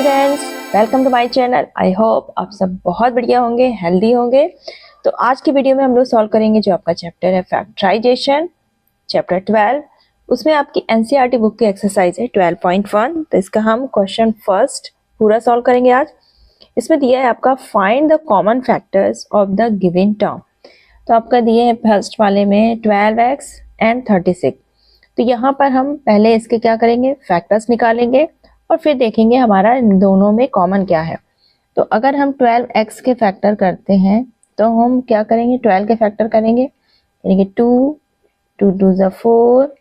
Students, welcome to my channel. I hope आप सब बहुत बढ़िया होंगे, हेल्दी होंगे। तो आज की वीडियो में हम लोग सॉल्व करेंगे जो आपका चैप्टर है फैक्टराइजेशन, चैप्टर 12। उसमें आपकी एनसीईआरटी बुक की एक्सरसाइज है 12.1। तो इसका हम क्वेश्चन फर्स्ट पूरा सॉल्व करेंगे आज। इसमें दिया है आपका find the common factors of the given term. तो आपका दिए है फर्स्ट वाले में 12x एंड 36। तो यहाँ पर हम पहले इसके क्या करेंगे, फैक्टर्स निकालेंगे और फिर देखेंगे हमारा इन दोनों में कॉमन क्या है। तो अगर हम 12x के फैक्टर करते हैं तो हम क्या करेंगे, 12 के फैक्टर करेंगे, यानी कि 2 2 2 ज़ा 4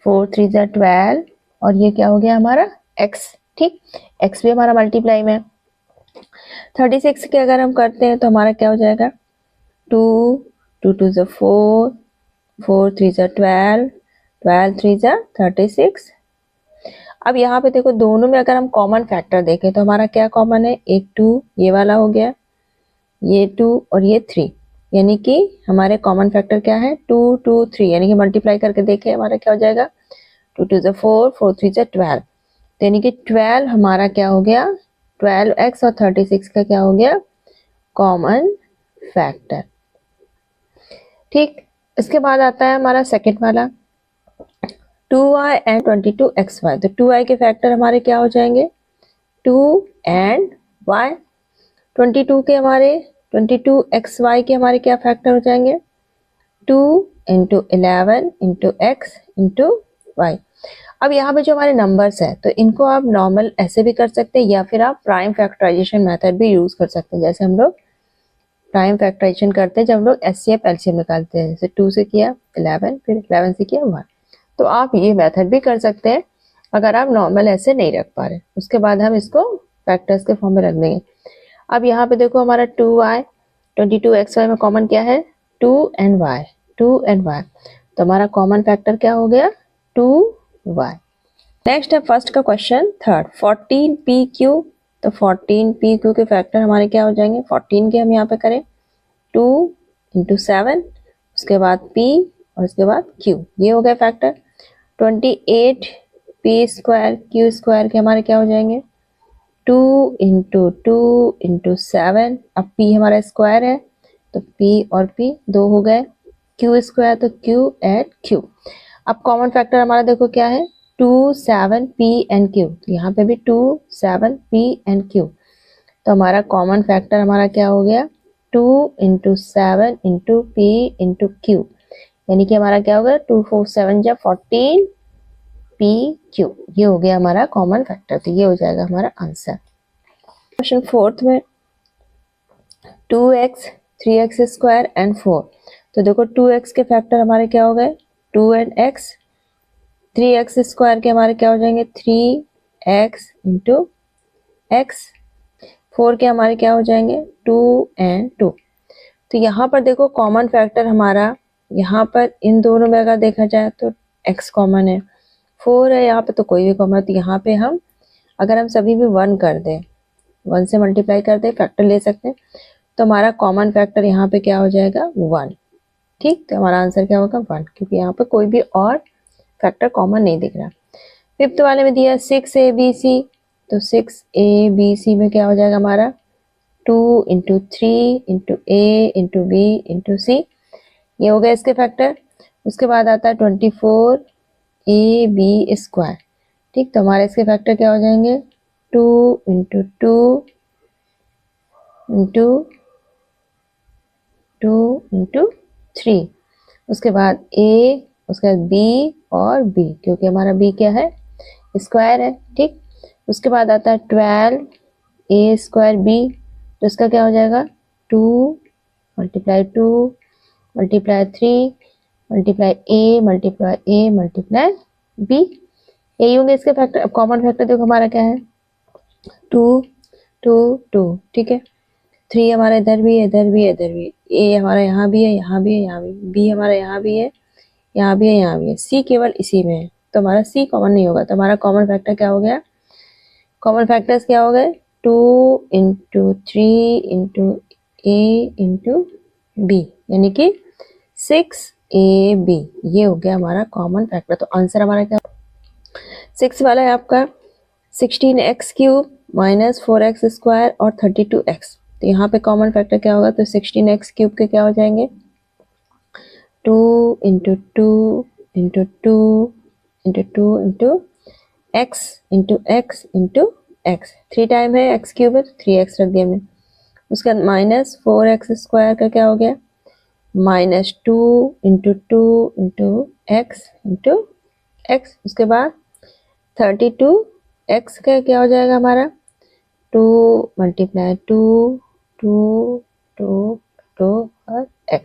4 3 ज़ा 12 और ये क्या हो गया हमारा x। ठीक, x भी हमारा मल्टीप्लाई में। 36 के अगर हम करते हैं तो हमारा क्या हो जाएगा, 2 2 2 ज़ा 4 4 3 ज़ा 12 12 3 ज़ा 36। अब यहाँ पे देखो दोनों में अगर हम कॉमन फैक्टर देखें तो हमारा क्या कॉमन है, एक 2 ये वाला हो गया, ये 2 और ये 3, यानी कि हमारे कॉमन फैक्टर क्या है 2 2 3, यानी कि मल्टीप्लाई करके देखें हमारा क्या हो जाएगा 2 2 ज़ा 4 4 3 ज़ा 12, तो यानी कि 12 हमारा क्या हो गया, 12x और 36 का क्या हो गया कॉमन फैक्टर। ठीक, इसके बाद आता है हमारा सेकेंड वाला 2y एंड 22xy। तो 2y के फैक्टर हमारे क्या हो जाएंगे 2 एंड y, 22 के हमारे 22xy के हमारे क्या फैक्टर हो जाएंगे 2 into 11 into x into y। अब यहाँ पे जो हमारे नंबर्स है तो इनको आप नॉर्मल ऐसे भी कर सकते हैं या फिर आप प्राइम फैक्टराइजेशन मेथड भी यूज कर सकते हैं। जैसे हम लोग प्राइम फैक्टराइजेशन करते हैं जब हम लोग एचसीएफ एलसीएम निकालते हैं, जैसे 2 से किया 11, फिर 11 से किया 1। तो आप ये मेथड भी कर सकते हैं अगर आप नॉर्मल ऐसे नहीं रख पा रहे। उसके बाद हम इसको फैक्टर्स के फॉर्म में रख देंगे। अब यहाँ पे देखो हमारा 2y 22xy में कॉमन क्या है 2 एंड y, 2 एंड y, तो हमारा कॉमन फैक्टर क्या हो गया 2y। नेक्स्ट है फर्स्ट का क्वेश्चन थर्ड 14pq। तो 14pq के फैक्टर हमारे क्या हो जाएंगे, 14 के हम यहाँ पे करें 2 इंटू 7, उसके बाद p और उसके बाद q, ये हो गया factor. 28p square q square के हमारे क्या हो जाएंगे 2 इंटू 2 इंटू 7। अब p हमारा स्क्वायर है तो p और p दो हो गए, q स्क्वायर तो q एंड q। अब कॉमन फैक्टर हमारा देखो क्या है 2 7 p एंड q, तो यहाँ पे भी 2 7 p एंड q, तो हमारा कॉमन फैक्टर हमारा क्या हो गया 2 into 7 into p into q, यानी कि हमारा क्या होगा 2 4 7 जा 14 p q, ये हो गया हमारा कॉमन फैक्टर। तो ये हो जाएगा हमारा आंसर। क्वेश्चन फोर्थ में 2x 3x स्क्वायर एंड 4। तो देखो 2x के फैक्टर हमारे क्या हो गए 2 एंड x, 3x स्क्वायर के हमारे क्या हो जाएंगे 3x इंटू x, 4 के हमारे क्या हो जाएंगे 2 एंड 2। तो यहाँ पर देखो कॉमन फैक्टर हमारा यहाँ पर इन दोनों में अगर देखा जाए तो x कॉमन है, 4 है यहाँ पे तो कोई भी कॉमन है। तो यहाँ पे हम अगर हम सभी में 1 कर दें, 1 से मल्टीप्लाई कर दें, फैक्टर ले सकते हैं, तो हमारा कॉमन फैक्टर यहाँ पे क्या हो जाएगा 1। ठीक, तो हमारा आंसर क्या होगा 1, क्योंकि यहाँ पे कोई भी और फैक्टर कॉमन नहीं दिख रहा। फिफ्थ वाले में दिया 6abc। तो 6abc में क्या हो जाएगा हमारा 2 into 3 into a into b into c, ये हो गया इसके फैक्टर। उसके बाद आता है 24ab स्क्वायर। ठीक, तो हमारे इसके फैक्टर क्या हो जाएंगे 2 इंटू 2 इंटू 2 इंटू 3, उसके बाद a, उसके बाद b और b, क्योंकि हमारा b क्या है स्क्वायर है। ठीक, उसके बाद आता है 12a स्क्वायर b, तो इसका क्या हो जाएगा 2 multiply 2 multiply 3 multiply a multiply a multiply b, यही होंगे इसके फैक्टर। अब कॉमन फैक्टर देखो हमारा क्या है 2 2 2। ठीक है, 3 हमारा इधर भी है इधर भी है इधर भी है, a हमारा यहाँ भी है यहाँ भी है यहाँ भी, b हमारा यहाँ भी है यहाँ भी है यहाँ भी है, c केवल इसी में है, तो हमारा c कॉमन नहीं होगा। तो हमारा कॉमन फैक्टर क्या हो गया, कॉमन फैक्टर्स क्या हो गए 2 into 3 into a into b, यानी कि 6ab, ये हो गया हमारा कॉमन फैक्टर। तो आंसर हमारा क्या 6 वाला है आपका 16x क्यूब -4x² और 32x, तो यहाँ पे कॉमन फैक्टर क्या होगा, तो 16x³ के क्या हो जाएंगे, 2 into 2 into 2 into 2 into x into x into x, 3 time है, x³ है तो 3x रख दिया हमने। उसके बाद -4x² का क्या हो गया, -2 into 2 into x into x। उसके बाद 32x का क्या हो जाएगा हमारा, 2 × 2 2 2 2 और x।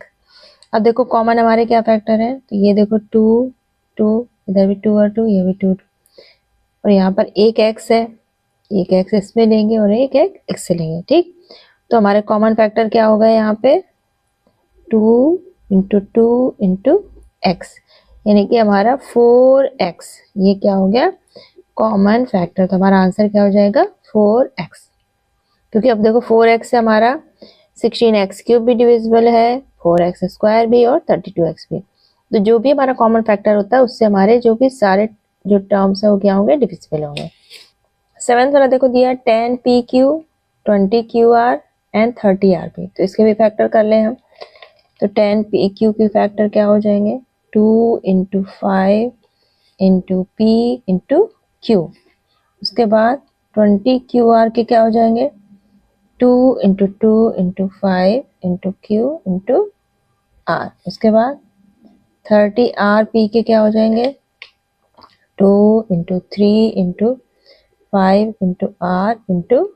अब देखो कॉमन हमारे क्या फैक्टर है, तो ये देखो 2 2, इधर भी 2 और 2, ये भी 2 और यहाँ पर एक x है, एक x इसमें लेंगे और एक x से लेंगे, ठीक। तो हमारे कॉमन फैक्टर क्या होगा यहाँ पे, 2 इंटू 2 इंटू x, यानी कि हमारा 4x, ये क्या हो गया कॉमन फैक्टर। तो हमारा आंसर क्या हो जाएगा 4x, क्योंकि अब देखो 4x से हमारा 16x³ भी डिविजिबल है, 4x² भी और 32x भी। तो जो भी हमारा कॉमन फैक्टर होता है उससे हमारे जो भी सारे जो टर्म्स है वो क्या होंगे, डिविजिबल होंगे। 7th वाला देखो दिया 10pq 20qr एंड 30rp, तो इसके भी फैक्टर कर लें हम। तो 10pq के फैक्टर क्या हो जाएंगे, 2 into 5 into p into q। उसके बाद 20qr के क्या हो जाएंगे, 2 into 2 into 5 into q into r। उसके बाद 30rp के क्या हो जाएंगे, 2 into 3 into 5 into r into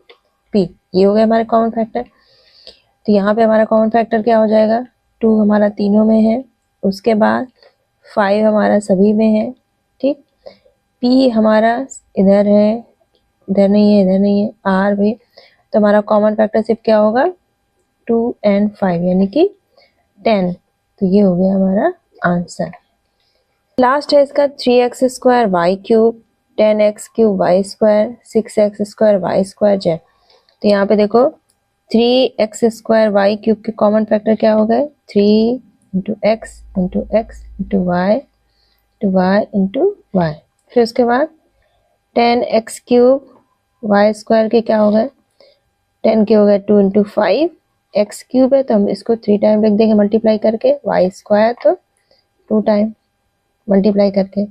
p। ये हो गया हमारे कॉमन फैक्टर। तो यहाँ पे हमारा कॉमन फैक्टर क्या हो जाएगा, 2 हमारा तीनों में है, उसके बाद 5 हमारा सभी में है, ठीक। p हमारा इधर है, इधर नहीं है, इधर नहीं है, r भी। तो हमारा कॉमन फैक्टर सिर्फ क्या होगा 2 and 5 यानी कि 10। तो ये हो गया हमारा आंसर। लास्ट है इसका 3x² y³, 10x³ y², 6x² y² z। तो यहाँ पे देखो 3x² y³ के कॉमन फैक्टर क्या हो गए, 3 into x into x into y into y। फिर उसके बाद 10x³ y² के क्या हो गए, 10 के हो गए 2 इंटू 5, x³ है तो हम इसको 3 टाइम लिख देंगे मल्टीप्लाई करके, y² तो 2 टाइम मल्टीप्लाई करके।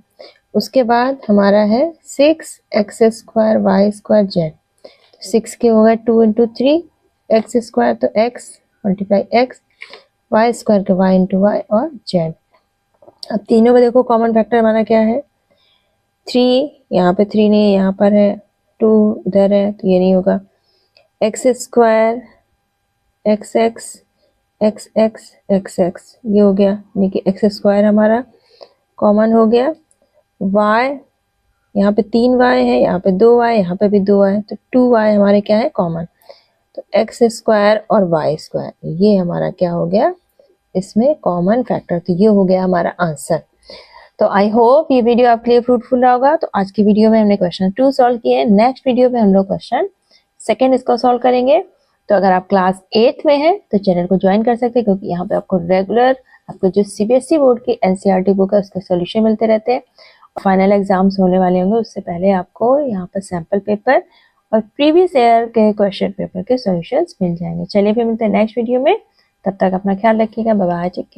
उसके बाद हमारा है 6x² y² z, 6 के हो गए 2 इंटू 3, x² तो x मल्टीप्लाई x, y² के y इंटू y और z। अब तीनों में देखो कॉमन फैक्टर हमारा क्या है, 3, यहाँ पे 3 नहीं है, यहाँ पर है 2, इधर है तो ये नहीं होगा, x² xx xx xx ये हो गया, यानी कि x² हमारा कॉमन हो गया। y यहाँ पे 3y है, यहाँ पे 2y, यहाँ पे भी 2y, तो 2y हमारे क्या है कॉमन। तो x² और y² ये हमारा क्या हो गया इसमें कॉमन फैक्टर। तो ये हो गया हमारा आंसर। तो आई होप ये वीडियो आपके लिए फ्रूटफुल रहा होगा। तो आज की वीडियो में हमने क्वेश्चन 2 सॉल्व किए। नेक्स्ट वीडियो में हम लोग क्वेश्चन 2 इसको सॉल्व करेंगे। तो अगर आप क्लास 8 में हैं तो चैनल को ज्वाइन कर सकते हैं, क्योंकि यहाँ पे आपको रेगुलर आपको जो CBSE बोर्ड की NCERT बुक है उसके सोल्यूशन मिलते रहते हैं। फाइनल एग्जाम्स होने वाले होंगे, उससे पहले आपको यहाँ पर सैम्पल पेपर और प्रीवियस ईयर के क्वेश्चन पेपर के सॉल्यूशंस मिल जाएंगे। चलिए फिर मिलते हैं नेक्स्ट वीडियो में, तब तक अपना ख्याल रखिएगा। Bye bye.